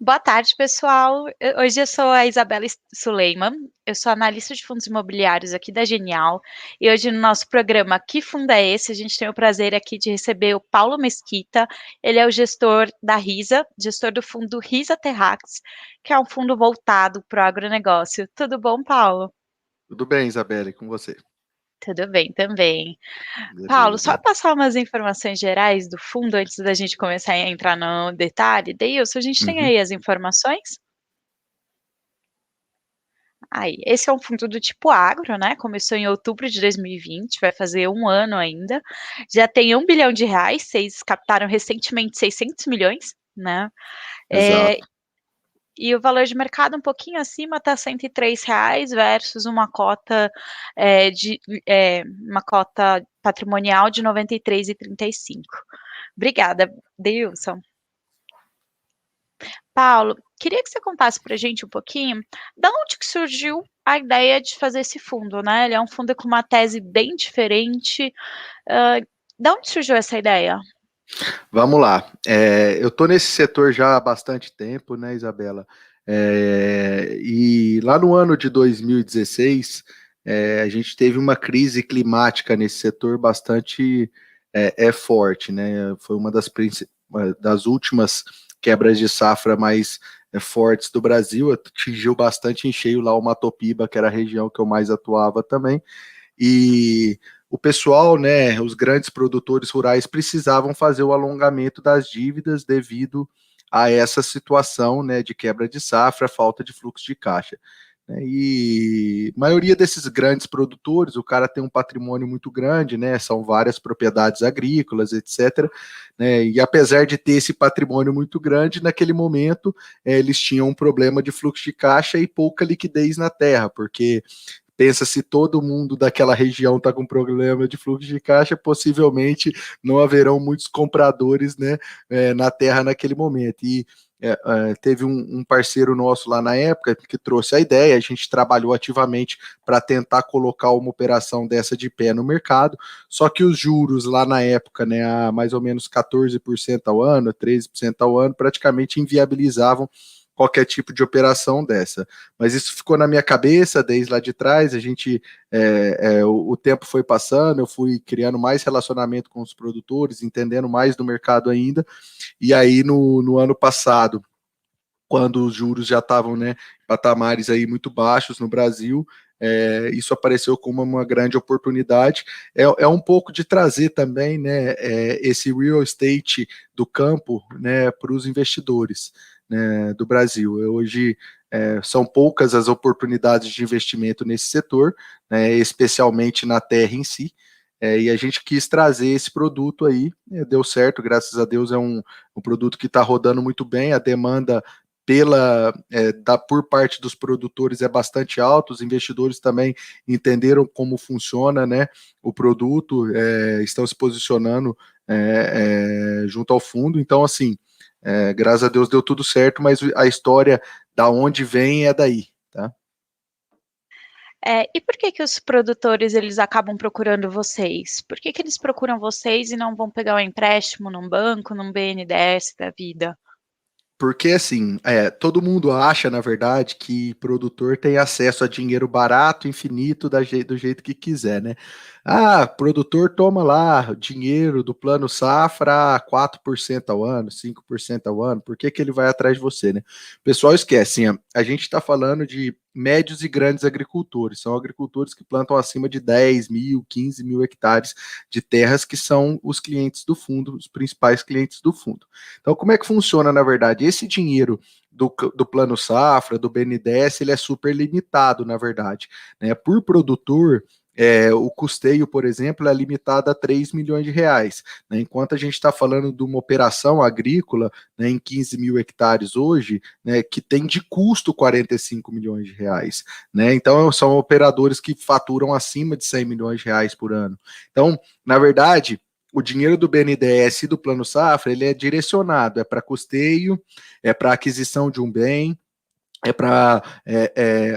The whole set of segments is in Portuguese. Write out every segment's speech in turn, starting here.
Boa tarde, pessoal. Hoje eu sou a Isabela Suleiman, eu sou analista de fundos imobiliários aqui da Genial, e hoje no nosso programa Que Fundo é Esse? A gente tem o prazer aqui de receber o Paulo Mesquita, ele é o gestor da RISA, gestor do fundo RISA Terrax, que é um fundo voltado para o agronegócio. Tudo bom, Paulo? Tudo bem, Isabelle, com você? Tudo bem também. Paulo, só Beleza. passar umas informações gerais do fundo antes da gente começar a entrar no detalhe. Deilson, a gente tem Uhum. aí as informações? Aí, esse é um fundo do tipo agro, né? Começou em outubro de 2020, vai fazer um ano ainda. Já tem R$ 1 bilhão, vocês captaram recentemente 600 milhões, né? É, Exato. e o valor de mercado um pouquinho acima está R$ 103 versus uma cota uma cota patrimonial de 93,35. Obrigada, Deilson. Paulo, queria que você contasse para a gente um pouquinho da onde que surgiu a ideia de fazer esse fundo, né? Ele é um fundo com uma tese bem diferente. Da onde surgiu essa ideia? Vamos lá. Eu estou nesse setor já há bastante tempo, né, Isabela? E lá no ano de 2016, a gente teve uma crise climática nesse setor bastante forte, né? Foi uma das últimas quebras de safra mais fortes do Brasil, atingiu bastante em cheio lá o Mato Piba, que era a região que eu mais atuava também. E o pessoal, né, os grandes produtores rurais precisavam fazer o alongamento das dívidas devido a essa situação, né, de quebra de safra, falta de fluxo de caixa. E a maioria desses grandes produtores, o cara tem um patrimônio muito grande, né? São várias propriedades agrícolas, etc. Né, e apesar de ter esse patrimônio muito grande, naquele momento eles tinham um problema de fluxo de caixa e pouca liquidez na terra, porque pensa, se todo mundo daquela região está com problema de fluxo de caixa, possivelmente não haverão muitos compradores, né, na terra naquele momento. E teve um parceiro nosso lá na época que trouxe a ideia, a gente trabalhou ativamente para tentar colocar uma operação dessa de pé no mercado, só que os juros lá na época, né, a mais ou menos 14% ao ano, 13% ao ano, praticamente inviabilizavam qualquer tipo de operação dessa. Mas isso ficou na minha cabeça desde lá de trás. A gente, o tempo foi passando, eu fui criando mais relacionamento com os produtores, entendendo mais do mercado ainda. E aí no ano passado, quando os juros já estavam, né, patamares aí muito baixos no Brasil, isso apareceu como uma grande oportunidade. É um pouco de trazer também, né, esse real estate do campo, né, para os investidores, né, do Brasil. Hoje são poucas as oportunidades de investimento nesse setor, né, especialmente na terra em si. E a gente quis trazer esse produto aí, deu certo, graças a Deus. É um produto que está rodando muito bem, a demanda por parte dos produtores é bastante alto, os investidores também entenderam como funciona, né, o produto, estão se posicionando junto ao fundo. Então, assim, graças a Deus deu tudo certo, mas a história da onde vem é daí, tá? E por que que os produtores eles acabam procurando vocês? Por que que eles procuram vocês e não vão pegar um empréstimo num banco, num BNDES da vida? Porque assim, todo mundo acha, na verdade, que produtor tem acesso a dinheiro barato, infinito, do jeito que quiser, né? Ah, produtor toma lá dinheiro do plano safra 4% ao ano, 5% ao ano, por que que ele vai atrás de você, né? O pessoal esquece, assim, a gente está falando de médios e grandes agricultores, são agricultores que plantam acima de 10 mil, 15 mil hectares de terras, que são os clientes do fundo, os principais clientes do fundo. Então, como é que funciona, na verdade? Esse dinheiro do Plano Safra, do BNDES, ele é super limitado, na verdade, né? Por produtor, o custeio, por exemplo, é limitado a 3 milhões de reais. Né? Enquanto a gente está falando de uma operação agrícola, né, em 15 mil hectares hoje, né, que tem de custo 45 milhões de reais. Né? Então, são operadores que faturam acima de 100 milhões de reais por ano. Então, na verdade, o dinheiro do BNDES e do Plano Safra, ele é direcionado, é para custeio, é para aquisição de um bem, é para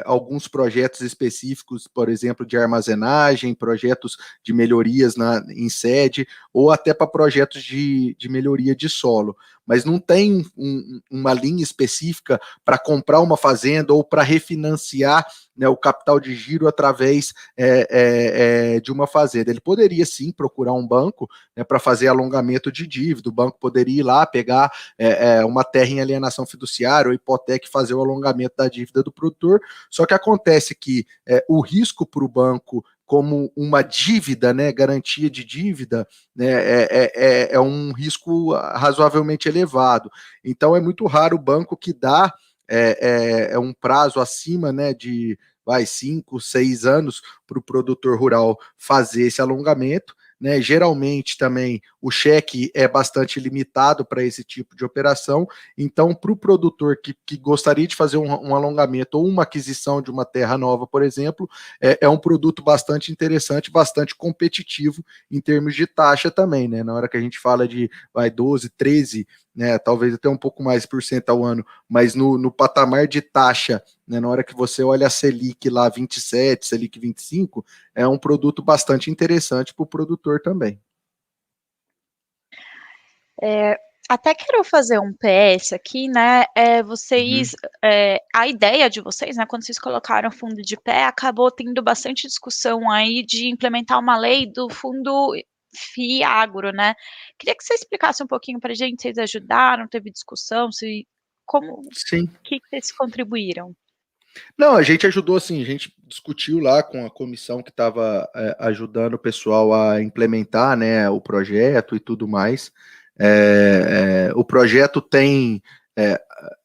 alguns projetos específicos, por exemplo, de armazenagem, projetos de melhorias em sede, ou até para projetos de melhoria de solo. mas não tem uma linha específica para comprar uma fazenda ou para refinanciar, né, o capital de giro através de uma fazenda. Ele poderia sim procurar um banco, né, para fazer alongamento de dívida. O banco poderia ir lá pegar uma terra em alienação fiduciária ou hipoteca e fazer o alongamento da dívida do produtor. Só que acontece que o risco para o banco como uma dívida, né, garantia de dívida, né, é um risco razoavelmente elevado. Então é muito raro o banco que dá um prazo acima, né, de 5, 6 anos para o produtor rural fazer esse alongamento. Né, geralmente também o cheque é bastante limitado para esse tipo de operação, então para o produtor que gostaria de fazer um alongamento ou uma aquisição de uma terra nova, por exemplo, é um produto bastante interessante, bastante competitivo em termos de taxa também, né? Na hora que a gente fala de 12, 13, né, talvez até um pouco mais por cento ao ano, mas no patamar de taxa, né, na hora que você olha a Selic lá 27, Selic 25, é um produto bastante interessante para o produtor também. Até quero fazer um PS aqui, né? Vocês, a ideia de vocês, né, quando vocês colocaram o fundo de pé, acabou tendo bastante discussão aí de implementar uma lei do fundo FII Agro, né? Queria que você explicasse um pouquinho para a gente, vocês ajudaram, teve discussão, Sim. que vocês contribuíram? Não, a gente ajudou assim, a gente discutiu lá com a comissão que estava ajudando o pessoal a implementar, né, o projeto e tudo mais. O projeto tem,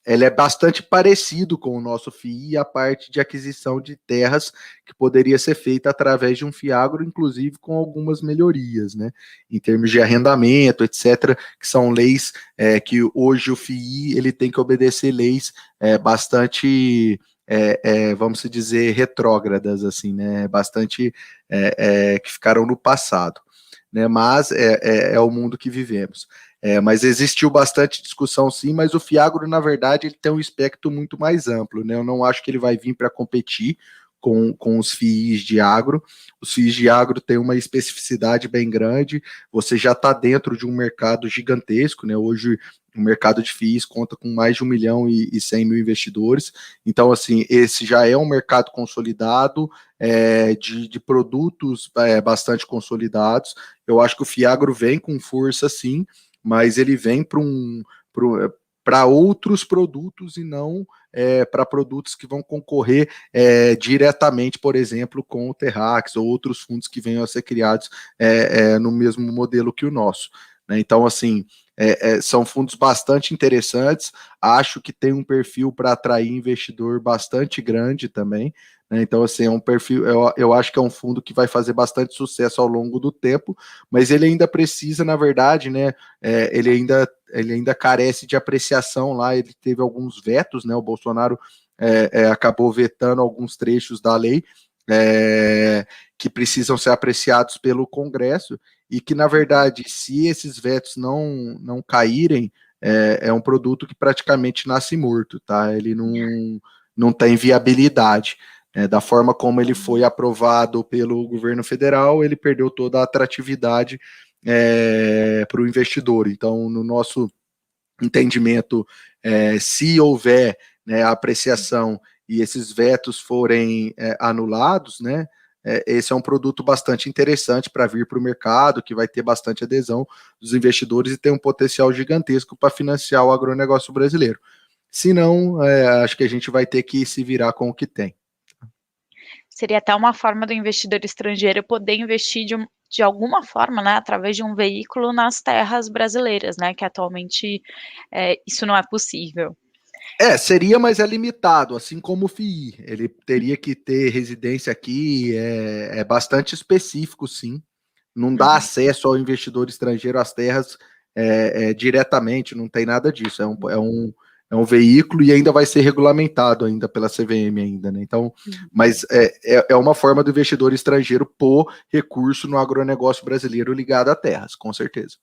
ele é bastante parecido com o nosso FII e a parte de aquisição de terras que poderia ser feita através de um FIAGRO, inclusive com algumas melhorias, né, em termos de arrendamento, etc., que são leis que hoje o FII ele tem que obedecer leis bastante vamos dizer, retrógradas, assim, né? Bastante que ficaram no passado, né? Mas é o mundo que vivemos. Mas existiu bastante discussão, sim, mas o Fiagro, na verdade, ele tem um espectro muito mais amplo, né? Eu não acho que ele vai vir para competir com os FIIs de agro. Os FIIs de agro têm uma especificidade bem grande, você já está dentro de um mercado gigantesco, né? Hoje o mercado de FIIs conta com mais de 1 milhão e 100 mil investidores, então assim, esse já é um mercado consolidado, de produtos bastante consolidados. Eu acho que o Fiagro vem com força sim, mas ele vem para outros produtos e não para produtos que vão concorrer diretamente, por exemplo, com o Terrax ou outros fundos que venham a ser criados no mesmo modelo que o nosso. Né? Então, assim, são fundos bastante interessantes, acho que tem um perfil para atrair investidor bastante grande também. Né? Então, assim, é um perfil, eu acho que é um fundo que vai fazer bastante sucesso ao longo do tempo, mas ele ainda precisa, na verdade, né, ele ainda carece de apreciação lá, ele teve alguns vetos, né, o Bolsonaro acabou vetando alguns trechos da lei que precisam ser apreciados pelo Congresso, e que, na verdade, se esses vetos não caírem, é um produto que praticamente nasce morto, tá? Ele não tem viabilidade. Da forma como ele foi aprovado pelo governo federal, ele perdeu toda a atratividade para o investidor. Então, no nosso entendimento, se houver, né, a apreciação e esses vetos forem anulados, né, esse é um produto bastante interessante para vir para o mercado, que vai ter bastante adesão dos investidores e tem um potencial gigantesco para financiar o agronegócio brasileiro. Se não, acho que a gente vai ter que se virar com o que tem. Seria até uma forma do investidor estrangeiro poder investir de alguma forma, né, através de um veículo nas terras brasileiras, né, que atualmente isso não é possível. Seria, mas é limitado, assim como o FII. Ele teria que ter residência aqui, é bastante específico, sim. Não dá acesso ao investidor estrangeiro às terras diretamente, não tem nada disso. É um veículo e ainda vai ser regulamentado ainda pela CVM ainda, né? Então, mas é uma forma do investidor estrangeiro pôr recurso no agronegócio brasileiro ligado a terras, com certeza.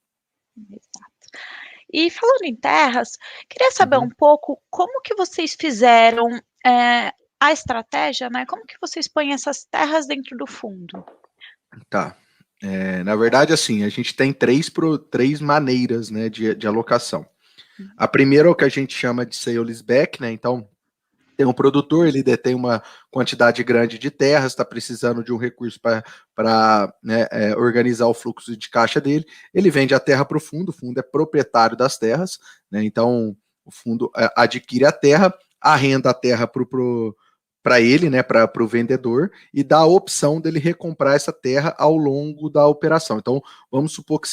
Exato. E falando em terras, queria saber um pouco como que vocês fizeram a estratégia, né? Como que vocês põem essas terras dentro do fundo? Tá. Na verdade, assim, a gente tem três maneiras, né, de alocação. A primeira é o que a gente chama de sale leaseback, né? Então, tem um produtor, ele detém uma quantidade grande de terras, está precisando de um recurso para né, organizar o fluxo de caixa dele, ele vende a terra para o fundo é proprietário das terras, né, então o fundo adquire a terra, arrenda a terra para ele, né, para o vendedor, e dá a opção dele recomprar essa terra ao longo da operação. Então, vamos supor que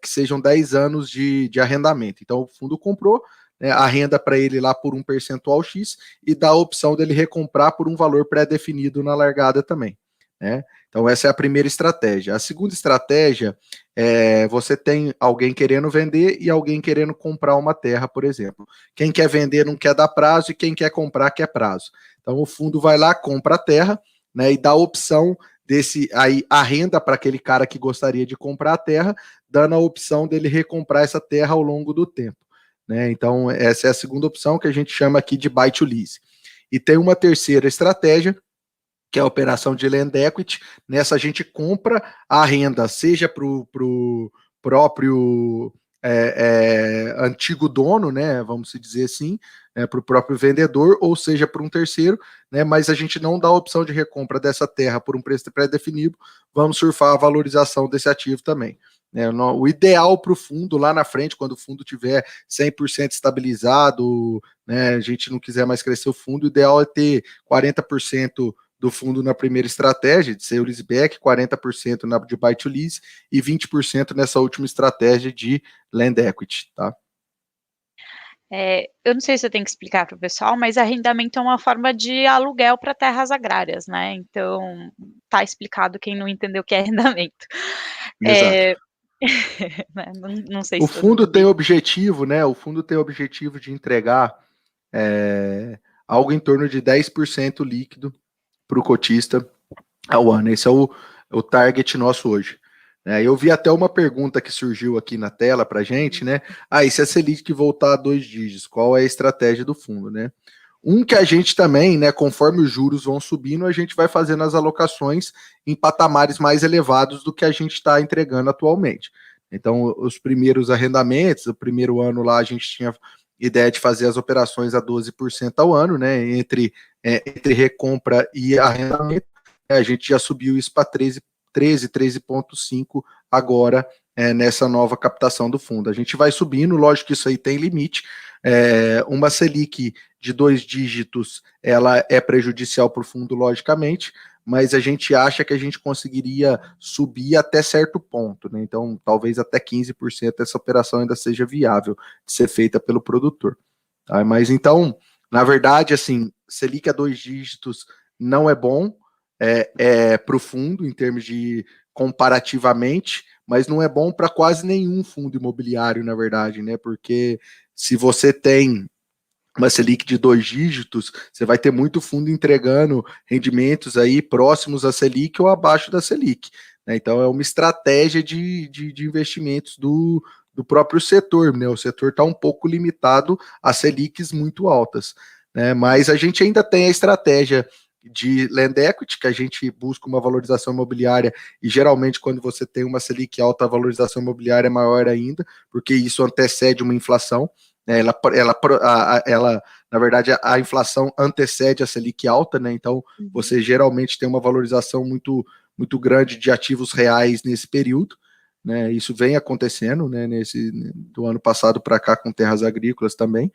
que sejam 10 anos de arrendamento. Então, o fundo comprou, né, arrenda para ele lá por um percentual X e dá a opção dele recomprar por um valor pré-definido na largada também, né? Então essa é a primeira estratégia. A segunda estratégia é você tem alguém querendo vender e alguém querendo comprar uma terra, por exemplo. Quem quer vender não quer dar prazo e quem quer comprar quer prazo. Então o fundo vai lá, compra a terra, né, e dá a opção desse aí arrenda para aquele cara que gostaria de comprar a terra, dando a opção dele recomprar essa terra ao longo do tempo, né? Então, essa é a segunda opção que a gente chama aqui de buy to lease. E tem uma terceira estratégia, que é a operação de land equity. Nessa a gente compra a renda, seja para o próprio antigo dono, né? Vamos dizer assim, para o próprio vendedor, ou seja, para um terceiro, né? Mas a gente não dá a opção de recompra dessa terra por um preço pré-definido, vamos surfar a valorização desse ativo também. O ideal para o fundo lá na frente, quando o fundo tiver 100% estabilizado, né, a gente não quiser mais crescer o fundo, o ideal é ter 40% do fundo na primeira estratégia, de sale leaseback, 40% na de buy to lease e 20% nessa última estratégia de land equity, tá? Eu não sei se eu tenho que explicar para o pessoal, mas arrendamento é uma forma de aluguel para terras agrárias, né? Então, tá explicado quem não entendeu o que é arrendamento. Exato. Né? Não sei O se todo fundo mundo tem objetivo, né? O fundo tem objetivo de entregar algo em torno de 10% líquido para o cotista ao ano. Esse é o target nosso hoje. Eu vi até uma pergunta que surgiu aqui na tela para a gente, né? E se a Selic voltar a 2 dígitos, qual é a estratégia do fundo, né? Que a gente também, né, conforme os juros vão subindo, a gente vai fazendo as alocações em patamares mais elevados do que a gente está entregando atualmente. Então, os primeiros arrendamentos, o primeiro ano lá, a gente tinha ideia de fazer as operações a 12% ao ano, né, entre recompra e arrendamento. A gente já subiu isso para 13,5 agora, nessa nova captação do fundo. A gente vai subindo, lógico que isso aí tem limite. Uma Selic de 2 dígitos, ela é prejudicial para o fundo, logicamente, mas a gente acha que a gente conseguiria subir até certo ponto, né? Então, talvez até 15% essa operação ainda seja viável de ser feita pelo produtor. Tá? Mas então, na verdade, assim, Selic a 2 dígitos não é bom para o fundo, em termos de comparativamente, mas não é bom para quase nenhum fundo imobiliário, na verdade, né? Porque se você tem uma Selic de 2 dígitos, você vai ter muito fundo entregando rendimentos aí próximos à Selic ou abaixo da Selic, né? Então é uma estratégia de investimentos do próprio setor, né? O setor está um pouco limitado a Selics muito altas, né? Mas a gente ainda tem a estratégia de land equity, que a gente busca uma valorização imobiliária, e geralmente quando você tem uma Selic alta, a valorização imobiliária é maior ainda, porque isso antecede uma inflação. Ela, na verdade, a inflação antecede a Selic alta, né? Então você geralmente tem uma valorização muito, muito grande de ativos reais nesse período, né? Isso vem acontecendo, né? Do ano passado para cá com terras agrícolas também.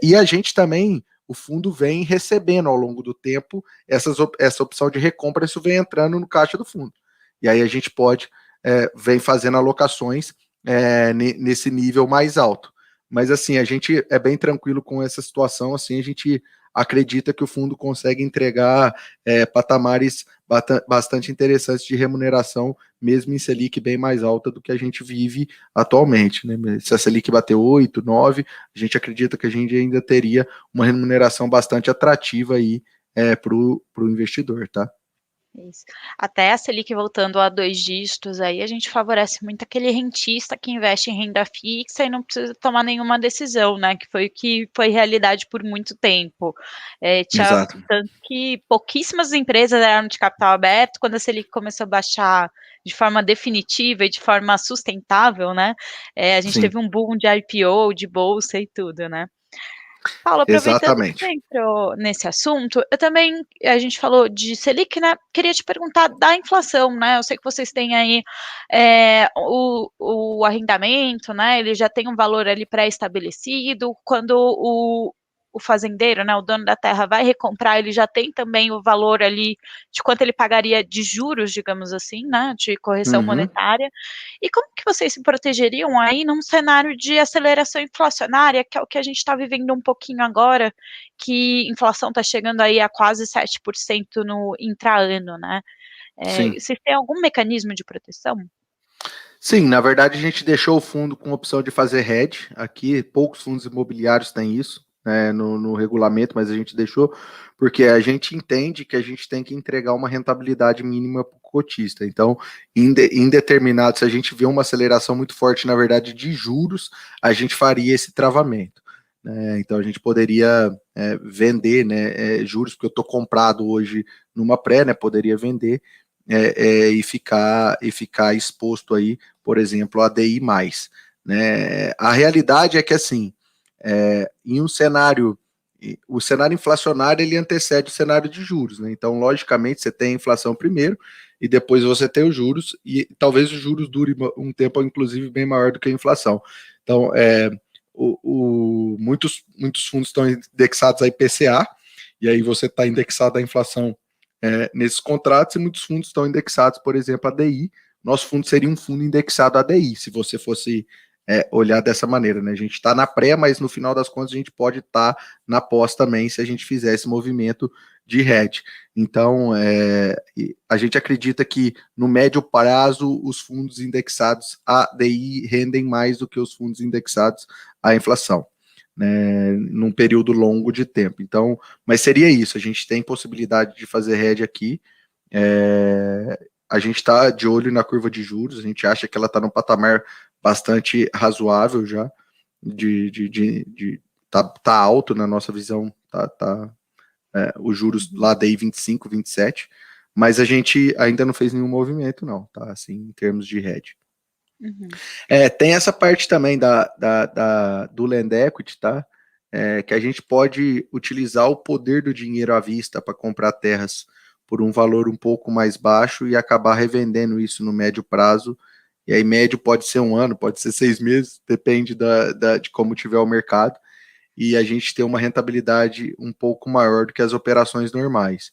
E a gente também, o fundo vem recebendo ao longo do tempo essa opção de recompra, isso vem entrando no caixa do fundo. E aí a gente vem fazendo alocações nesse nível mais alto. Mas assim, a gente é bem tranquilo com essa situação, assim, a gente acredita que o fundo consegue entregar patamares bastante interessantes de remuneração, mesmo em Selic bem mais alta do que a gente vive atualmente, né? Se a Selic bater 8, 9, a gente acredita que a gente ainda teria uma remuneração bastante atrativa aí para o investidor, tá? Isso. Até a Selic voltando a 2 dígitos, aí a gente favorece muito aquele rentista que investe em renda fixa e não precisa tomar nenhuma decisão, né? Que foi o que foi realidade por muito tempo. Tinha Exato. tanto que pouquíssimas empresas eram de capital aberto, quando a Selic começou a baixar de forma definitiva e de forma sustentável, né? A gente Sim, teve um boom de IPO, de bolsa e tudo, né? Paulo, aproveitando que você exatamente. entrou nesse assunto, eu também, a gente falou de Selic, né? Queria te perguntar da inflação, né? Eu sei que vocês têm aí o arrendamento, né? Ele já tem um valor ali pré-estabelecido. Quando o fazendeiro, né, o dono da terra vai recomprar, ele já tem também o valor ali de quanto ele pagaria de juros, digamos assim, né? De correção Uhum. monetária. E como que vocês se protegeriam aí num cenário de aceleração inflacionária, que é o que a gente está vivendo um pouquinho agora, que inflação está chegando aí a quase 7% no intraano, né? Sim. Vocês têm algum mecanismo de proteção? Sim, na verdade a gente deixou o fundo com a opção de fazer hedge. Aqui, poucos fundos imobiliários têm isso, né, no regulamento, mas a gente deixou porque a gente entende que a gente tem que entregar uma rentabilidade mínima para o cotista. Então, em determinado, se a gente vê uma aceleração muito forte, na verdade, de juros, a gente faria esse travamento. Né? Então, a gente poderia vender, né, juros, porque eu estou comprado hoje numa pré, né, poderia vender e ficar exposto aí, por exemplo, a DI+. Né? A realidade é que, assim, em um cenário, o cenário inflacionário, ele antecede o cenário de juros, né? Então, logicamente, você tem a inflação primeiro, e depois você tem os juros, e talvez os juros dure um tempo, inclusive, bem maior do que a inflação. Então, muitos fundos estão indexados a IPCA, e aí você está indexado à inflação nesses contratos, e muitos fundos estão indexados, por exemplo, a DI. Nosso fundo seria um fundo indexado a DI, se você fosse olhar dessa maneira, né? A gente está na pré, mas no final das contas a gente pode estar na pós também, se a gente fizer esse movimento de hedge. Então, a gente acredita que no médio prazo os fundos indexados a DI rendem mais do que os fundos indexados à inflação, né, num período longo de tempo. Então, mas seria isso, a gente tem possibilidade de fazer hedge aqui, a gente está de olho na curva de juros, a gente acha que ela está num patamar bastante razoável já, tá alto na nossa visão, os juros lá daí 25, 27, mas a gente ainda não fez nenhum movimento não, tá, assim, em termos de hedge. Uhum. Tem essa parte também do Land Equity, tá? Que a gente pode utilizar o poder do dinheiro à vista para comprar terras por um valor um pouco mais baixo e acabar revendendo isso no médio prazo. E aí, médio pode ser um ano, pode ser 6 meses, depende de como tiver o mercado. E a gente ter uma rentabilidade um pouco maior do que as operações normais.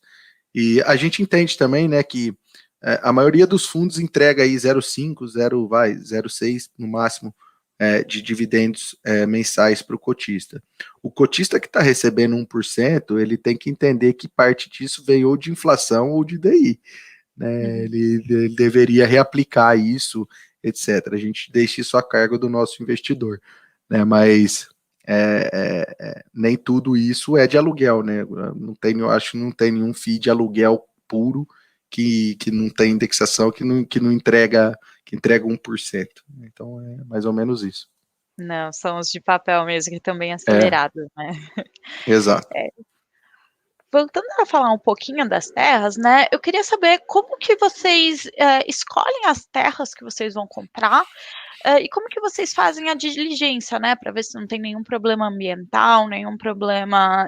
E a gente entende também, né, que a maioria dos fundos entrega aí 0,5, 0,6 no máximo de dividendos mensais para o cotista. O cotista que está recebendo 1%, ele tem que entender que parte disso veio ou de inflação ou de DI. Né? Uhum. Ele deveria reaplicar isso, etc. A gente deixa isso a cargo do nosso investidor. Né? Mas nem tudo isso é de aluguel, né? Eu acho que não tem nenhum FII de aluguel puro que não tem indexação, que entrega 1%. Então é mais ou menos isso. Não, são os de papel mesmo, que também É, acelerados, né? exato. Voltando a falar um pouquinho das terras, né? Eu queria saber como que vocês escolhem as terras que vocês vão comprar. E como que vocês fazem a diligência, né, para ver se não tem nenhum problema ambiental, nenhum problema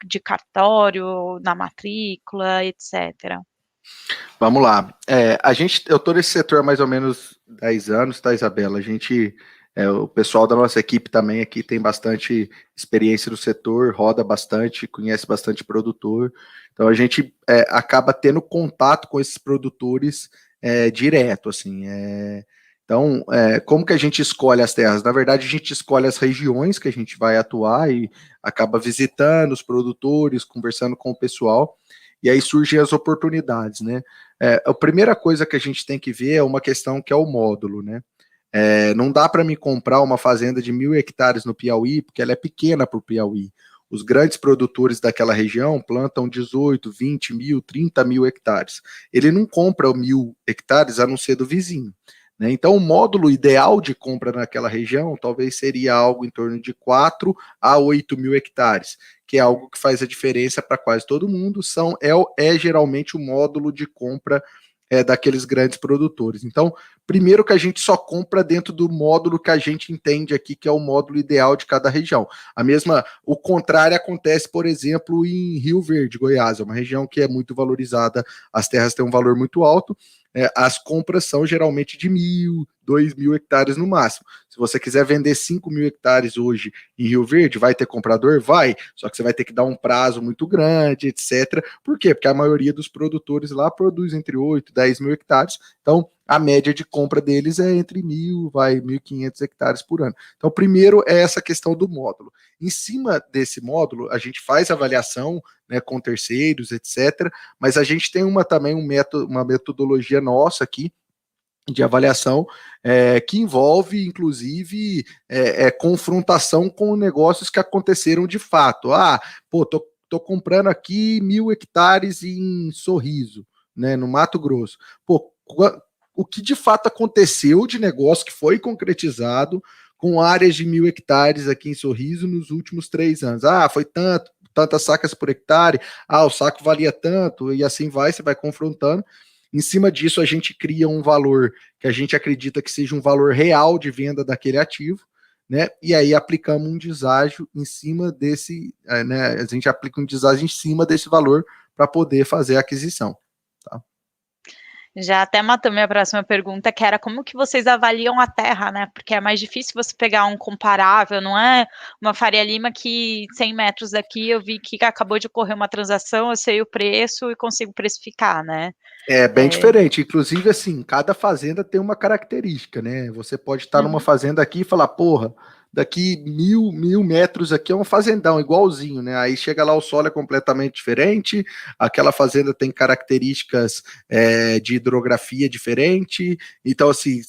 de cartório, na matrícula, etc. Vamos lá. Eu estou nesse setor há mais ou menos 10 anos, tá, Isabela? O pessoal da nossa equipe também aqui tem bastante experiência no setor, roda bastante, conhece bastante produtor. Então a gente acaba tendo contato com esses produtores direto, assim. Então, como que a gente escolhe as terras? Na verdade, a gente escolhe as regiões que a gente vai atuar e acaba visitando os produtores, conversando com o pessoal, e aí surgem as oportunidades, né? A primeira coisa que a gente tem que ver é uma questão que é o módulo, né? Não dá para me comprar uma fazenda de 1.000 hectares no Piauí, porque ela é pequena para o Piauí. os grandes produtores daquela região plantam 18, 20 mil, 30 mil hectares. Ele não compra 1.000 hectares a não ser do vizinho. Né? Então, o módulo ideal de compra naquela região talvez seria algo em torno de 4 a 8 mil hectares, que é algo que faz a diferença para quase todo mundo, é geralmente o módulo de compra daqueles grandes produtores. Então, primeiro que a gente só compra dentro do módulo que a gente entende aqui, que é o módulo ideal de cada região. O contrário acontece, por exemplo, em Rio Verde, Goiás, é uma região que é muito valorizada, as terras têm um valor muito alto, as compras são geralmente de 1.000, 2.000 hectares no máximo. Se você quiser vender 5.000 hectares hoje em Rio Verde, vai ter comprador? Vai, só que você vai ter que dar um prazo muito grande, etc. Por quê? Porque a maioria dos produtores lá produz entre 8 e 10 mil hectares, então a média de compra deles é entre 1.500 hectares por ano. Então, primeiro é essa questão do módulo. Em cima desse módulo, a gente faz avaliação, né, com terceiros, etc., mas a gente tem também uma metodologia nossa aqui, de avaliação, que envolve, inclusive, confrontação com negócios que aconteceram de fato. Tô comprando aqui 1.000 hectares em Sorriso, né, no Mato Grosso. O que de fato aconteceu de negócio que foi concretizado com áreas de 1.000 hectares aqui em Sorriso nos últimos 3 anos. Foi tantas sacas por hectare, o saco valia tanto, e assim você vai confrontando. Em cima disso, a gente cria um valor que a gente acredita que seja um valor real de venda daquele ativo, né? E aí aplicamos um deságio em cima desse, né? A gente aplica um deságio em cima desse valor para poder fazer a aquisição. Tá? Já até matou minha próxima pergunta, que era como que vocês avaliam a terra, né? Porque é mais difícil você pegar um comparável, não é uma Faria Lima que 100 metros daqui eu vi que acabou de ocorrer uma transação, eu sei o preço e consigo precificar, né? É bem diferente. Inclusive, assim, cada fazenda tem uma característica, né? Você pode estar numa fazenda aqui e falar, porra, daqui 1.000 metros aqui é um fazendão, igualzinho, né? Aí chega lá, o solo é completamente diferente, aquela fazenda tem características de hidrografia diferente, então, assim,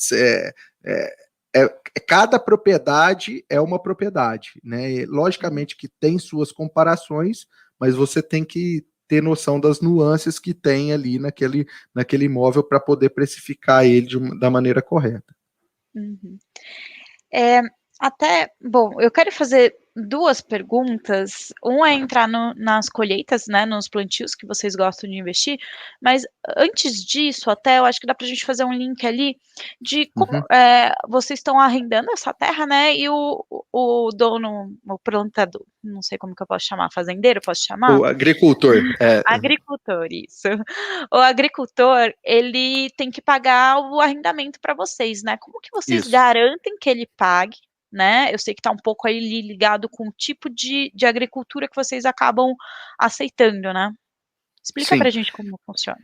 cada propriedade é uma propriedade, né? E, logicamente que tem suas comparações, mas você tem que ter noção das nuances que tem ali naquele imóvel para poder precificar ele da maneira correta. Uhum. Bom, eu quero fazer 2 perguntas. Um é entrar nas colheitas, né, nos plantios que vocês gostam de investir, mas antes disso, até eu acho que dá para a gente fazer um link ali de como vocês estão arrendando essa terra, né, e o dono, o plantador, não sei como que eu posso chamar, fazendeiro, posso chamar? O agricultor. Agricultor, isso. O agricultor, ele tem que pagar o arrendamento para vocês, né? Como que vocês Isso. garantem que ele pague, né? Eu sei que está um pouco aí ligado com o tipo de agricultura que vocês acabam aceitando, né? Explica para a gente como funciona.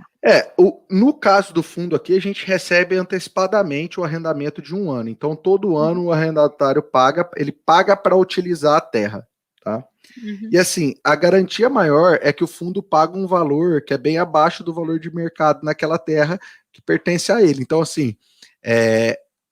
No caso do fundo aqui, a gente recebe antecipadamente o arrendamento de 1 ano. Então, todo ano o arrendatário ele paga para utilizar a terra, tá? E assim, a garantia maior é que o fundo paga um valor que é bem abaixo do valor de mercado naquela terra que pertence a ele. Então, assim,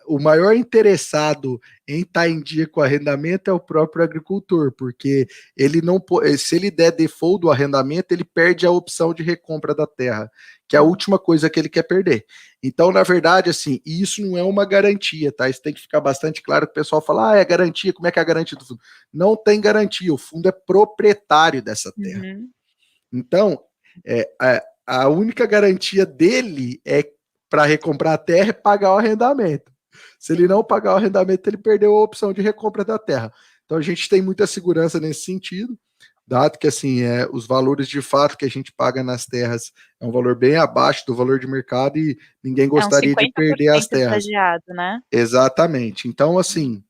o maior interessado em estar em dia com o arrendamento é o próprio agricultor, porque ele não, se ele der default do arrendamento, ele perde a opção de recompra da terra, que é a última coisa que ele quer perder. Então, na verdade, assim, isso não é uma garantia, tá? Isso tem que ficar bastante claro, que o pessoal fala, é garantia, como é que é a garantia do fundo? Não tem garantia, o fundo é proprietário dessa terra. Então, a única garantia dele para recomprar a terra é pagar o arrendamento. Se ele não pagar o arrendamento, ele perdeu a opção de recompra da terra. Então a gente tem muita segurança nesse sentido, dado que assim, os valores de fato que a gente paga nas terras é um valor bem abaixo do valor de mercado e ninguém gostaria de perder as terras. Né? Exatamente. Então, assim,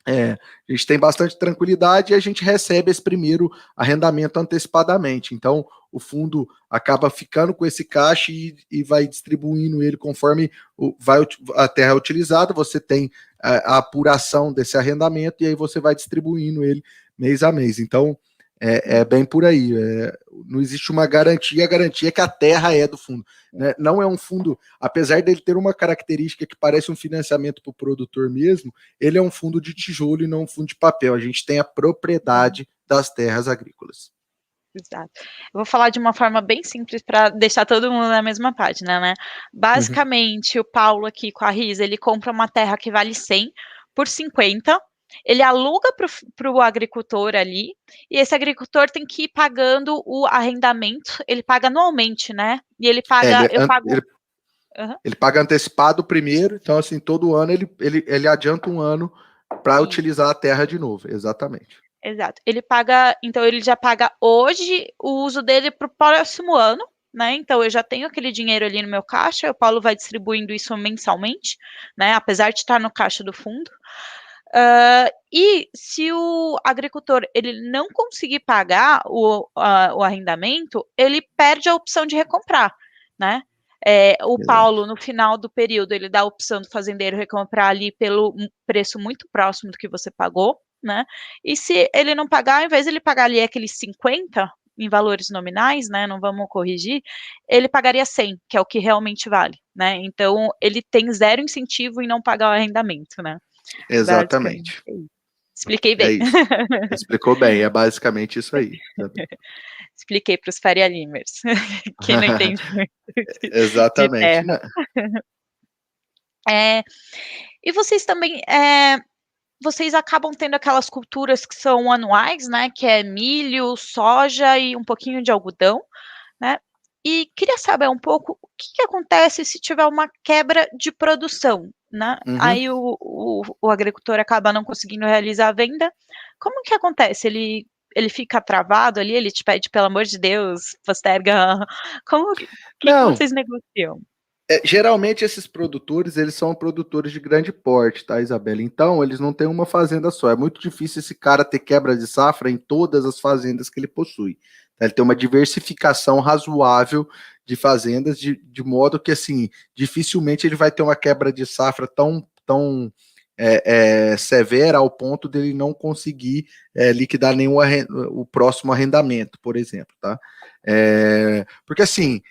a gente tem bastante tranquilidade e a gente recebe esse primeiro arrendamento antecipadamente. Então, o fundo acaba ficando com esse caixa e vai distribuindo ele conforme a terra é utilizada, você tem a apuração desse arrendamento e aí você vai distribuindo ele mês a mês. Então, é bem por aí. Não existe uma garantia, a garantia é que a terra é do fundo. Né? Não é um fundo, apesar dele ter uma característica que parece um financiamento para o produtor mesmo, ele é um fundo de tijolo e não um fundo de papel. A gente tem a propriedade das terras agrícolas. Exato. Eu vou falar de uma forma bem simples para deixar todo mundo na mesma página, né? Basicamente, o Paulo aqui com a Risa, ele compra uma terra que vale 100 por 50, ele aluga para o agricultor ali, e esse agricultor tem que ir pagando o arrendamento, ele paga anualmente, né? E ele paga, eu pago... Ele paga antecipado primeiro, então assim, todo ano ele adianta um ano para utilizar a terra de novo, exatamente. Exato. Ele paga, então ele já paga hoje o uso dele para o próximo ano, né? Então eu já tenho aquele dinheiro ali no meu caixa, o Paulo vai distribuindo isso mensalmente, né? Apesar de estar no caixa do fundo. E se o agricultor ele não conseguir pagar o arrendamento, ele perde a opção de recomprar, né? O Paulo, no final do período, ele dá a opção do fazendeiro recomprar ali pelo preço muito próximo do que você pagou, né? E se ele não pagar, ao invés de ele pagar ali aqueles 50 em valores nominais, né? Não vamos corrigir, ele pagaria 100, que é o que realmente vale, né? Então, ele tem zero incentivo em não pagar o arrendamento, né? Exatamente. Expliquei bem. Isso. Explicou bem, é basicamente isso aí. Expliquei para os Faria Limers, que não entende muito. Exatamente. E vocês também, vocês acabam tendo aquelas culturas que são anuais, né? Que é milho, soja e um pouquinho de algodão, né? E queria saber um pouco o que acontece se tiver uma quebra de produção, né? Aí o agricultor acaba não conseguindo realizar a venda. Como que acontece? Ele fica travado ali, ele te pede, pelo amor de Deus, posterga. Como que vocês negociam? Geralmente esses produtores, eles são produtores de grande porte, tá, Isabela? Então, eles não têm uma fazenda só. É muito difícil esse cara ter quebra de safra em todas as fazendas que ele possui. Ele tem uma diversificação razoável de fazendas, de modo que, assim, dificilmente ele vai ter uma quebra de safra tão severa ao ponto dele não conseguir liquidar o próximo arrendamento, por exemplo, tá? Porque, assim,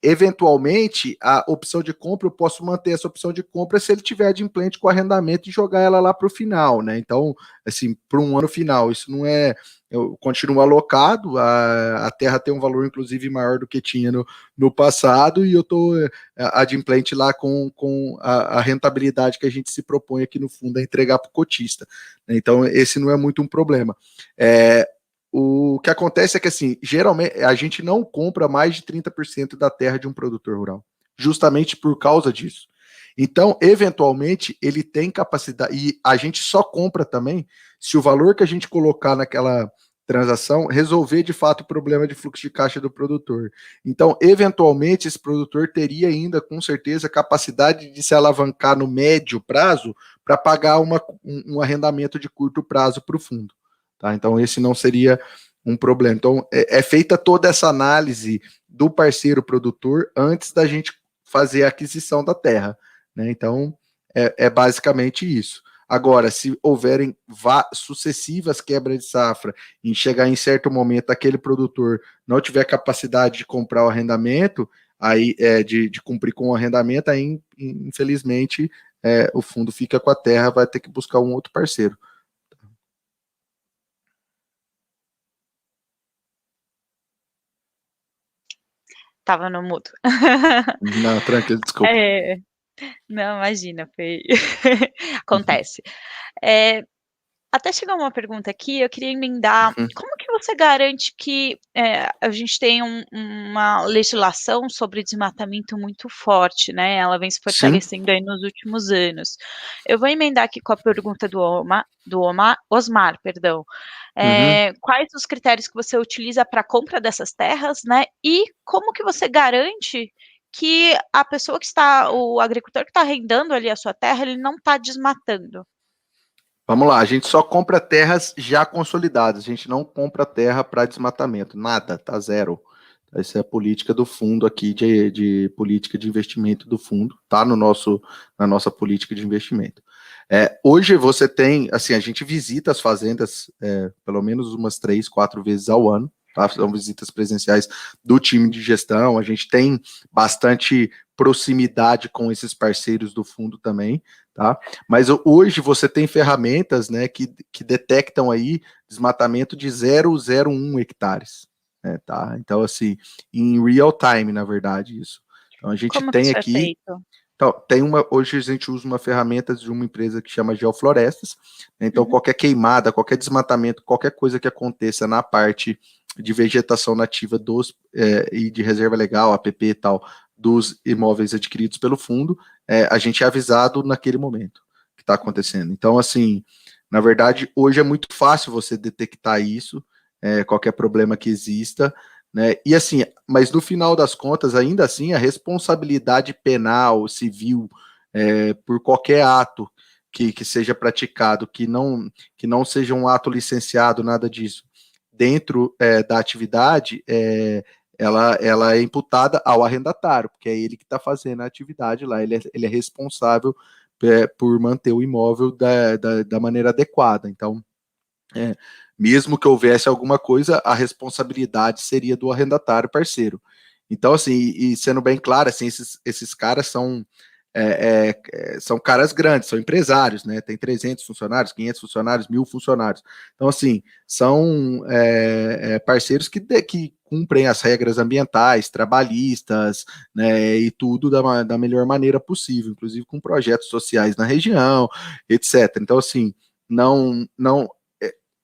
eventualmente, a opção de compra, eu posso manter essa opção de compra se ele tiver adimplente com arrendamento e jogar ela lá para o final, né? Então, assim, para um ano final, isso não é. Eu continuo alocado, a terra tem um valor, inclusive, maior do que tinha no passado, e eu estou adimplente lá com a rentabilidade que a gente se propõe aqui no fundo a entregar para o cotista. Então, esse não é muito um problema. O que acontece é que, assim, geralmente a gente não compra mais de 30% da terra de um produtor rural, justamente por causa disso. Então, eventualmente, ele tem capacidade, e a gente só compra também se o valor que a gente colocar naquela transação resolver de fato o problema de fluxo de caixa do produtor. Então, eventualmente, esse produtor teria ainda, com certeza, capacidade de se alavancar no médio prazo para pagar um arrendamento de curto prazo para o fundo. Tá? Então, esse não seria um problema. Então, é feita toda essa análise do parceiro produtor antes da gente fazer a aquisição da terra. Né? Então, é basicamente isso. Agora, se houverem sucessivas quebras de safra e chegar em certo momento aquele produtor não tiver capacidade de comprar o arrendamento, aí de cumprir com o arrendamento, aí, infelizmente, o fundo fica com a terra, vai ter que buscar um outro parceiro. Tava no mudo. Não, tranquilo, desculpa. Não, imagina, foi... acontece. Até chegar uma pergunta aqui, eu queria emendar, como que você garante que a gente tem uma legislação sobre desmatamento muito forte, né? Ela vem se fortalecendo aí nos últimos anos. Eu vou emendar aqui com a pergunta do Osmar, perdão. Quais os critérios que você utiliza para a compra dessas terras, né? E como que você garante que a pessoa o agricultor que está arrendando ali a sua terra, ele não está desmatando? Vamos lá, a gente só compra terras já consolidadas, a gente não compra terra para desmatamento, nada, tá zero. Essa é a política do fundo aqui, de política de investimento do fundo, tá na nossa política de investimento. Hoje você tem, assim, a gente visita as fazendas pelo menos umas 3, 4 vezes ao ano, tá? São visitas presenciais do time de gestão, a gente tem bastante proximidade com esses parceiros do fundo também, tá? Mas hoje você tem ferramentas, né, que detectam aí desmatamento de 0,01 hectares, né, tá? Então, assim, em real time, na verdade, isso. Então, a gente Como que tem isso é aqui. feito? Então, hoje a gente usa uma ferramenta de uma empresa que chama Geoflorestas, né? Então Uhum. qualquer queimada, qualquer desmatamento, qualquer coisa que aconteça na parte de vegetação nativa e de reserva legal, APP e tal, dos imóveis adquiridos pelo fundo, a gente é avisado naquele momento que está acontecendo. Então, assim, na verdade, hoje é muito fácil você detectar isso, qualquer problema que exista, né? E assim, mas no final das contas, ainda assim, a responsabilidade penal, civil, por qualquer ato que seja praticado, que não seja um ato licenciado, nada disso, dentro da atividade, ela é imputada ao arrendatário, porque é ele que está fazendo a atividade lá, ele é responsável por manter o imóvel da maneira adequada. Então, é, mesmo que houvesse alguma coisa, a responsabilidade seria do arrendatário parceiro. Então, assim, e sendo bem claro, assim, esses caras são caras grandes, são empresários, né? Tem 300 funcionários, 500 funcionários, 1.000 funcionários. Então, assim, são parceiros que cumprem as regras ambientais, trabalhistas, né? E tudo da melhor maneira possível, inclusive com projetos sociais na região, etc. Então, assim,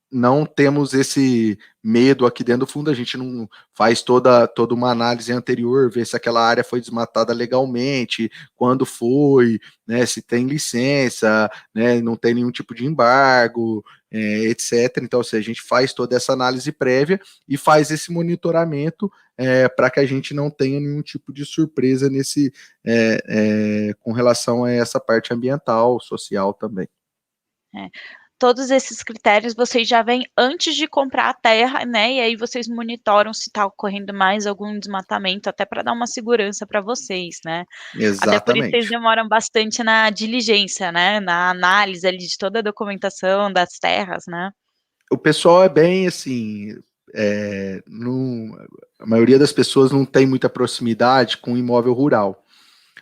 não temos esse medo aqui dentro do fundo, a gente não faz toda uma análise anterior, ver se aquela área foi desmatada legalmente, quando foi, né, se tem licença, né, não tem nenhum tipo de embargo, etc. Então, assim, a gente faz toda essa análise prévia e faz esse monitoramento para que a gente não tenha nenhum tipo de surpresa com relação a essa parte ambiental, social também. É. Todos esses critérios vocês já veem antes de comprar a terra, né? E aí vocês monitoram se está ocorrendo mais algum desmatamento, até para dar uma segurança para vocês, né? Até por isso eles Exatamente. demoram bastante na diligência, né? Na análise ali de toda a documentação das terras, né? O pessoal é bem assim, a maioria das pessoas não tem muita proximidade com o imóvel rural,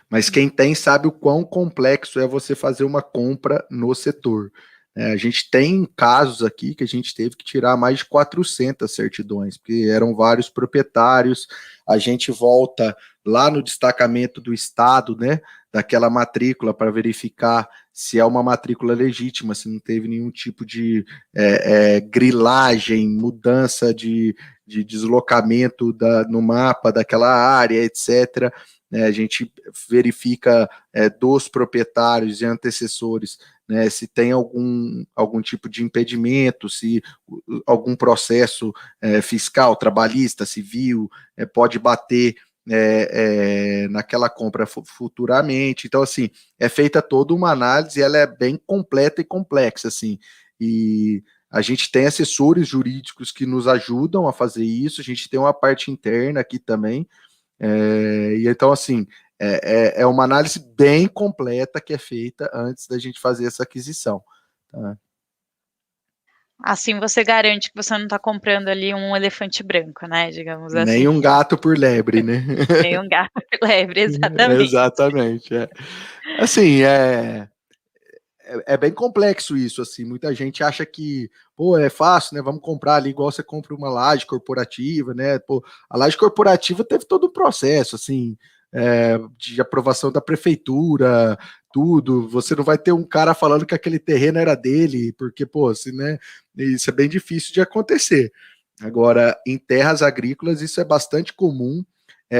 mas quem tem sabe o quão complexo é você fazer uma compra no setor. A gente tem casos aqui que a gente teve que tirar mais de 400 certidões, porque eram vários proprietários. A gente volta lá no destacamento do Estado, né, daquela matrícula para verificar se é uma matrícula legítima, se não teve nenhum tipo de grilagem, mudança de deslocamento no mapa daquela área, etc. A gente verifica dos proprietários e antecessores, né, se tem algum tipo de impedimento, se algum processo fiscal, trabalhista, civil, pode bater naquela compra futuramente. Então, assim, é feita toda uma análise, ela é bem completa e complexa, assim, e a gente tem assessores jurídicos que nos ajudam a fazer isso, a gente tem uma parte interna aqui também, e então, assim, é uma análise bem completa que é feita antes da gente fazer essa aquisição. Tá? Assim você garante que você não está comprando ali um elefante branco, né? Digamos Nem assim. um gato por lebre, né? Nem um gato lebre, exatamente. Exatamente. Assim, é bem complexo isso, assim, muita gente acha que, pô, é fácil, né, vamos comprar ali igual você compra uma laje corporativa, né, pô, a laje corporativa teve todo um processo, assim, de aprovação da prefeitura, tudo, você não vai ter um cara falando que aquele terreno era dele, porque, pô, assim, né, isso é bem difícil de acontecer. Agora, em terras agrícolas, isso é bastante comum,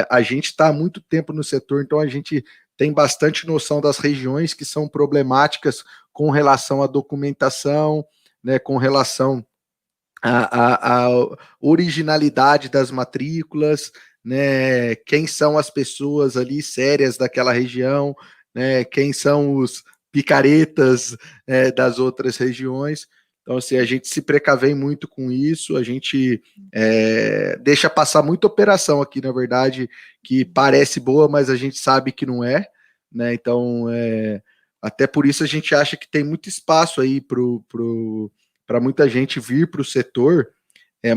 a gente está há muito tempo no setor, então a gente tem bastante noção das regiões que são problemáticas com relação à documentação, né, com relação à originalidade das matrículas, né, quem são as pessoas ali sérias daquela região, né, quem são os picaretas das outras regiões. Então, assim, a gente se precavém muito com isso, a gente deixa passar muita operação aqui, na verdade, que parece boa, mas a gente sabe que não é, né? Então, Até por isso a gente acha que tem muito espaço aí para muita gente vir para o setor,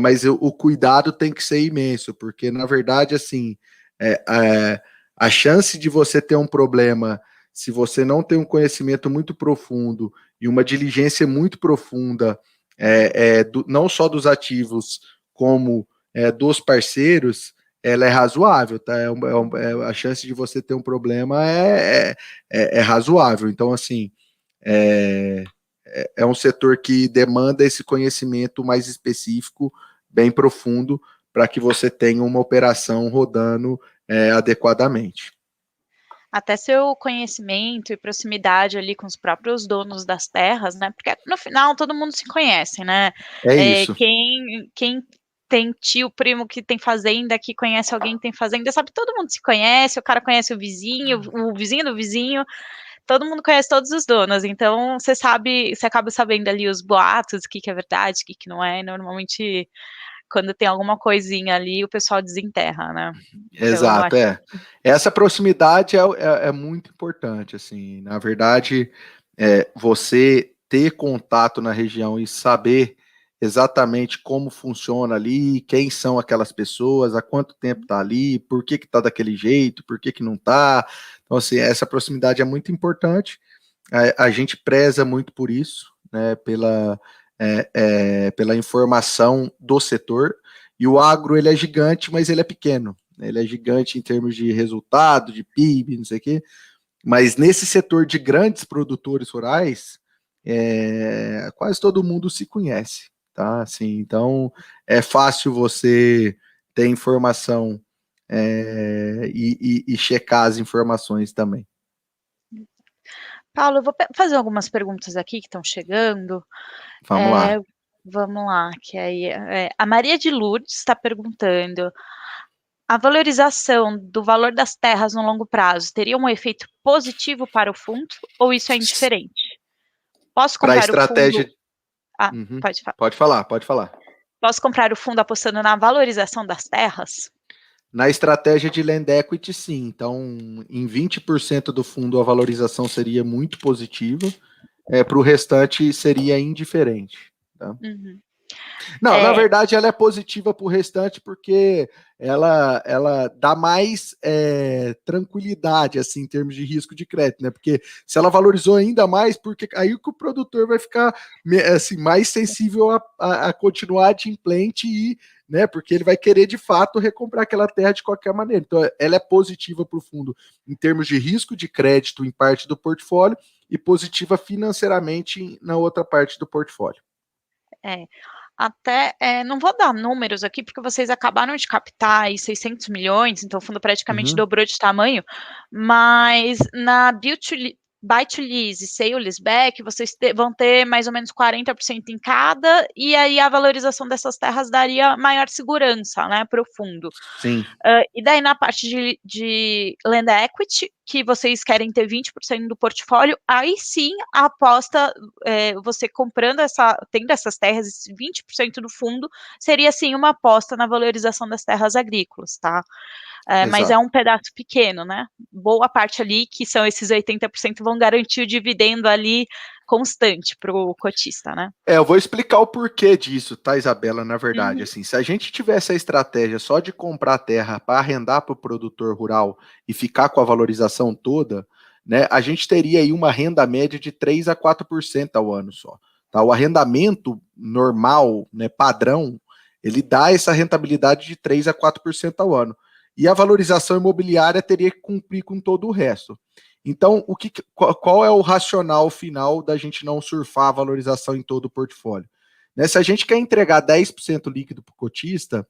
mas o cuidado tem que ser imenso, porque na verdade, assim, é, é, a chance de você ter um problema, se você não tem um conhecimento muito profundo e uma diligência muito profunda, não só dos ativos, como dos parceiros, ela é razoável, tá? A chance de você ter um problema é razoável. Então, assim, é um setor que demanda esse conhecimento mais específico, bem profundo, para que você tenha uma operação rodando adequadamente. Até seu conhecimento e proximidade ali com os próprios donos das terras, né? Porque no final todo mundo se conhece, né? É isso. Quem tem tio, primo que tem fazenda, que conhece alguém que tem fazenda, sabe? Todo mundo se conhece, o cara conhece o vizinho do vizinho, todo mundo conhece todos os donos, então você sabe, você acaba sabendo ali os boatos, o que que é verdade, o que que não é, e normalmente quando tem alguma coisinha ali, o pessoal desenterra, né? Então, Exato, Essa proximidade é muito importante, assim, na verdade, você ter contato na região e saber exatamente como funciona ali, quem são aquelas pessoas, há quanto tempo tá ali, por que tá daquele jeito, por que não tá. Então, assim, essa proximidade é muito importante, a gente preza muito por isso, né, pela informação do setor, e o agro, ele é gigante, mas ele é pequeno. Ele é gigante em termos de resultado, de PIB, não sei o quê. Mas nesse setor de grandes produtores rurais, quase todo mundo se conhece, tá? Assim, então é fácil você ter informação e checar as informações também. Paulo, eu vou fazer algumas perguntas aqui que estão chegando. Vamos lá. Vamos lá, que aí a Maria de Lourdes está perguntando: a valorização do valor das terras no longo prazo teria um efeito positivo para o fundo ou isso é indiferente? Posso Para a comprar o estratégia. fundo? Ah, Uhum. pode falar. Pode falar, pode falar. Posso comprar o fundo apostando na valorização das terras? Na estratégia de Land Equity, sim. Então, em 20% do fundo, a valorização seria muito positiva. Para o restante, seria indiferente. Tá? Uhum. Não, na É, verdade, ela é positiva para o restante porque ela dá mais tranquilidade, assim, em termos de risco de crédito, né? Porque se ela valorizou ainda mais, porque aí que o produtor vai ficar assim, mais sensível a continuar adimplente e, né? Porque ele vai querer de fato recomprar aquela terra de qualquer maneira. Então, ela é positiva para o fundo em termos de risco de crédito em parte do portfólio e positiva financeiramente na outra parte do portfólio. é. Até, não vou dar números aqui, porque vocês acabaram de captar aí 600 milhões, então o fundo praticamente Uhum. dobrou de tamanho, mas na Buy to Lease e Sale Leaseback, vocês vão ter mais ou menos 40% em cada, e aí a valorização dessas terras daria maior segurança, né, para o fundo. Sim. E daí na parte de Land Equity, que vocês querem ter 20% do portfólio, aí sim a aposta, você comprando tendo essas terras, esse 20% do fundo, seria sim uma aposta na valorização das terras agrícolas, tá? Mas é Exato. um pedaço pequeno, né? Boa parte ali, que são esses 80%, vão garantir o dividendo ali constante para o cotista, né? Eu vou explicar o porquê disso, tá, Isabela? Na verdade, Uhum. assim, se a gente tivesse a estratégia só de comprar terra para arrendar para o produtor rural e ficar com a valorização toda, né, a gente teria aí uma renda média de 3 a 4% ao ano só. Tá? O arrendamento normal, né, padrão, ele dá essa rentabilidade de 3 a 4% ao ano. E a valorização imobiliária teria que cumprir com todo o resto. Então, qual é o racional final da gente não surfar a valorização em todo o portfólio? Né, se a gente quer entregar 10% líquido para o cotista,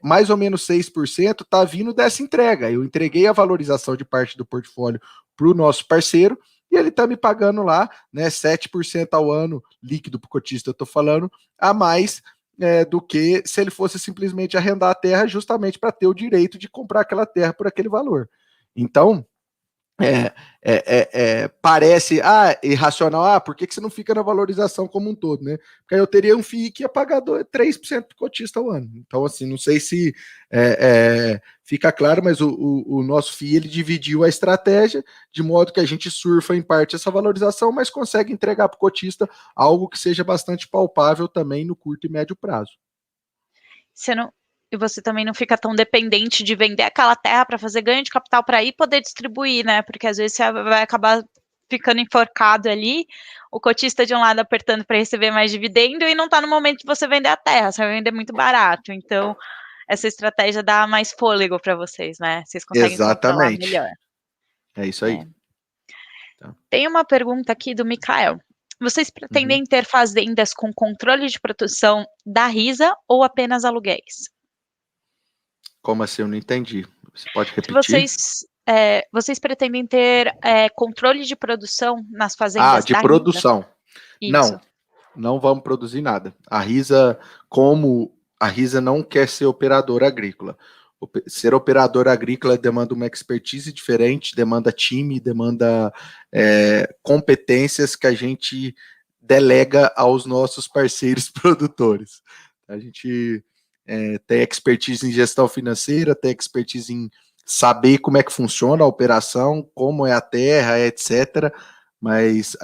mais ou menos 6% está vindo dessa entrega. Eu entreguei a valorização de parte do portfólio para o nosso parceiro e ele está me pagando lá, né, 7% ao ano líquido para o cotista, eu estou falando, a mais do que se ele fosse simplesmente arrendar a terra justamente para ter o direito de comprar aquela terra por aquele valor. Então, parece irracional, por que você não fica na valorização como um todo, né? Porque aí eu teria um FII que ia pagar 3% do cotista ao ano. Então, assim, não sei se fica claro, mas o nosso FII ele dividiu a estratégia de modo que a gente surfa em parte essa valorização, mas consegue entregar para o cotista algo que seja bastante palpável também no curto e médio prazo. E você também não fica tão dependente de vender aquela terra para fazer ganho de capital para ir poder distribuir, né? Porque às vezes você vai acabar ficando enforcado ali, o cotista de um lado apertando para receber mais dividendo e não está no momento de você vender a terra, você vai vender muito barato. Então, essa estratégia dá mais fôlego para vocês, né? Vocês conseguem controlar Exatamente. melhor. É isso aí. Tá. Tem uma pergunta aqui do Mikael. Vocês pretendem ter fazendas com controle de produção da RISA ou apenas aluguéis? Como assim? Eu não entendi. Você pode repetir? Vocês pretendem ter controle de produção nas fazendas de da produção. RISA? Isso. Não vamos produzir nada. A RISA não quer ser operadora agrícola. Ser operador agrícola demanda uma expertise diferente, demanda time, demanda competências que a gente delega aos nossos parceiros produtores. A gente tem expertise em gestão financeira, tem expertise em saber como é que funciona a operação, como é a terra, etc. Mas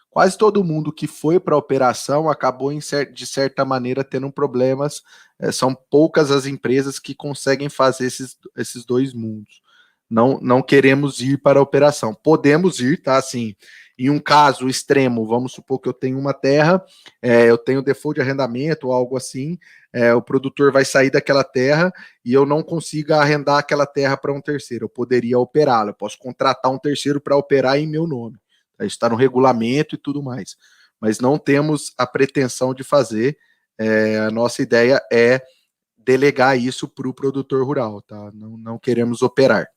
quase todo mundo que foi para a operação acabou, de certa maneira, tendo problemas. São poucas as empresas que conseguem fazer esses dois mundos. Não queremos ir para a operação. Podemos ir, tá? Assim, em um caso extremo, vamos supor que eu tenho uma terra, eu tenho default de arrendamento ou algo assim, o produtor vai sair daquela terra e eu não consiga arrendar aquela terra para um terceiro. Eu poderia operá-la, eu posso contratar um terceiro para operar em meu nome. Isso está no regulamento e tudo mais. Mas não temos a pretensão de fazer. A nossa ideia é delegar isso para o produtor rural, tá? Não queremos operar.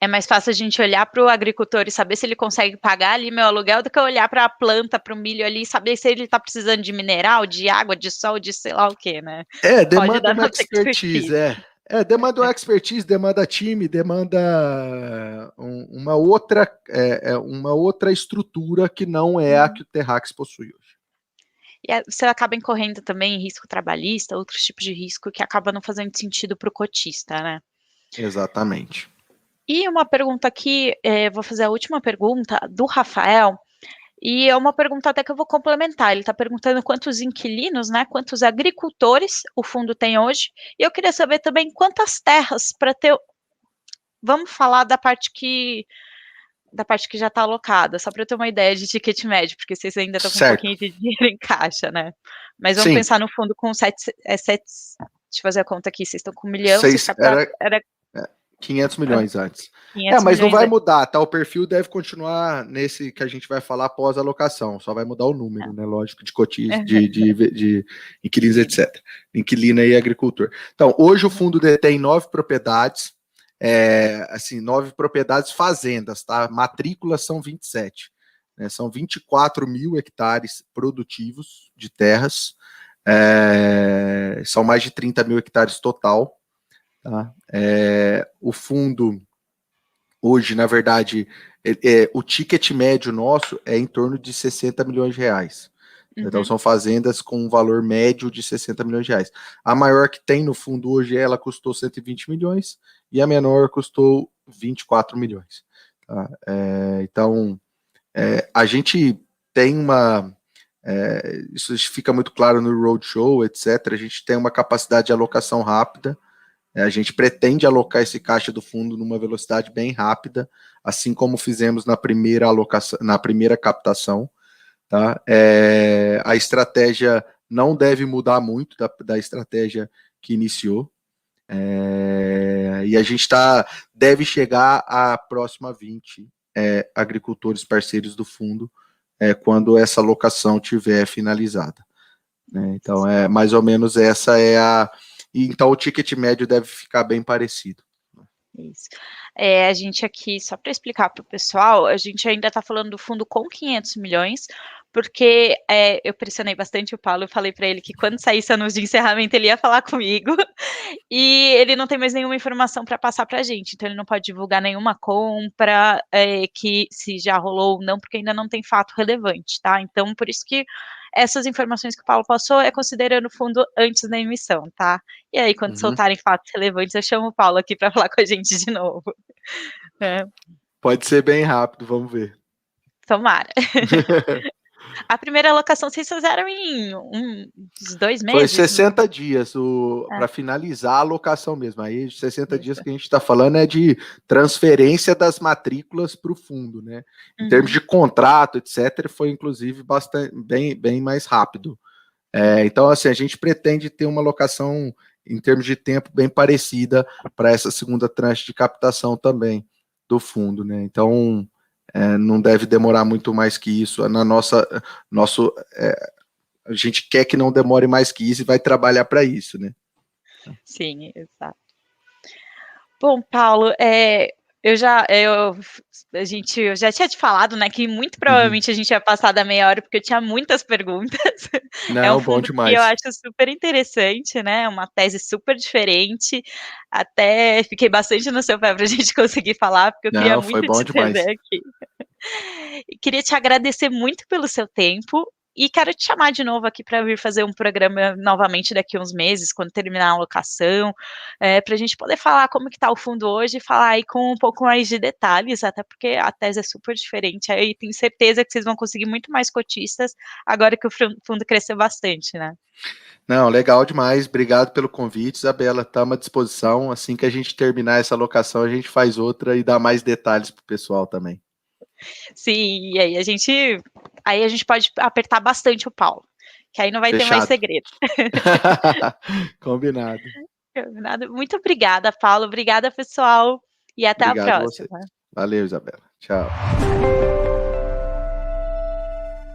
É mais fácil a gente olhar para o agricultor e saber se ele consegue pagar ali meu aluguel do que olhar para a planta, para o milho ali e saber se ele está precisando de mineral, de água, de sol, de sei lá o quê, né? Demanda uma expertise, demanda uma expertise, demanda time, demanda uma outra estrutura que não é a que o Terrax possui hoje. E você acaba incorrendo também em risco trabalhista, outros tipos de risco que acaba não fazendo sentido para o cotista, né? Exatamente. E uma pergunta aqui, vou fazer a última pergunta do Rafael, e é uma pergunta até que eu vou complementar. Ele está perguntando quantos inquilinos, né, quantos agricultores o fundo tem hoje, e eu queria saber também quantas terras para ter. Vamos falar da parte que já está alocada, só para eu ter uma ideia de ticket médio, porque vocês ainda estão com um pouquinho de dinheiro em caixa, né? Mas vamos pensar no fundo com deixa eu fazer a conta aqui, vocês estão com 1 milhão, era 500 milhões antes. 500 mas não vai milhões mudar, tá? O perfil deve continuar nesse que a gente vai falar após a alocação, só vai mudar o número, né? Lógico, de cotistas, de inquilinos, etc. Inquilino e agricultor. Então, hoje o fundo detém 9 propriedades, 9 propriedades fazendas, tá? Matrículas são 27. Né? São 24 mil hectares produtivos de terras, são mais de 30 mil hectares total. Tá? O fundo, hoje, na verdade, o ticket médio nosso é em torno de 60 milhões de reais. Então, são fazendas com um valor médio de 60 milhões de reais. A maior que tem no fundo hoje, ela custou 120 milhões e a menor custou 24 milhões. Tá? Então, a gente tem isso fica muito claro no roadshow, etc. A gente tem uma capacidade de alocação rápida. A gente pretende alocar esse caixa do fundo numa velocidade bem rápida, assim como fizemos na primeira alocação, na primeira captação. Tá? A estratégia não deve mudar muito da estratégia que iniciou. E a gente deve chegar à próxima 20 agricultores parceiros do fundo quando essa alocação tiver finalizada. Então, mais ou menos essa é a. Então, o ticket médio deve ficar bem parecido. Isso. A gente aqui, só para explicar para o pessoal, a gente ainda está falando do fundo com 500 milhões, porque eu pressionei bastante o Paulo, eu falei para ele que quando saísse anúncio de encerramento ele ia falar comigo, E ele não tem mais nenhuma informação para passar para a gente, então ele não pode divulgar nenhuma compra, que se já rolou ou não, porque ainda não tem fato relevante, tá? Então, por isso que essas informações que o Paulo passou é considerando o fundo antes da emissão, tá? E aí, quando Uhum. soltarem fatos relevantes, eu chamo o Paulo aqui para falar com a gente de novo. Pode ser bem rápido, vamos ver. Tomara. A primeira alocação vocês fizeram em uns 2 Foi meses? 60 dias É. para finalizar a alocação mesmo. Aí, 60 dias que a gente está falando é de transferência das matrículas para o fundo, né? Em termos de contrato, etc., foi inclusive bastante bem mais rápido. Então, assim, a gente pretende ter uma alocação em termos de tempo bem parecida para essa segunda tranche de captação também do fundo, né? Então, não deve demorar muito mais que isso. A gente quer que não demore mais que isso e vai trabalhar para isso, né? Sim, exato. Bom, Paulo, eu já tinha te falado, né, que muito provavelmente a gente ia passar da meia hora, porque eu tinha muitas perguntas. É um Não, bom fundo que eu demais. acho super interessante, né, uma tese super diferente, até fiquei bastante no seu pé para a gente conseguir falar, porque eu queria Não, foi muito bom te demais. entender aqui. E queria te agradecer muito pelo seu tempo e quero te chamar de novo aqui para vir fazer um programa novamente daqui a uns meses, quando terminar a alocação, para a gente poder falar como que está o fundo hoje e falar aí com um pouco mais de detalhes, até porque a tese é super diferente. Aí tenho certeza que vocês vão conseguir muito mais cotistas agora que o fundo cresceu bastante, né? Não, legal demais. Obrigado pelo convite, Isabela. Estamos à disposição. Assim que a gente terminar essa alocação, a gente faz outra e dá mais detalhes para o pessoal também. Sim, e aí a gente pode apertar bastante o Paulo, que aí não vai ter mais Fechado. segredo. Combinado. Muito obrigada, Paulo. Obrigada, pessoal. E até a Obrigado a você. próxima. Valeu, Isabela. Tchau.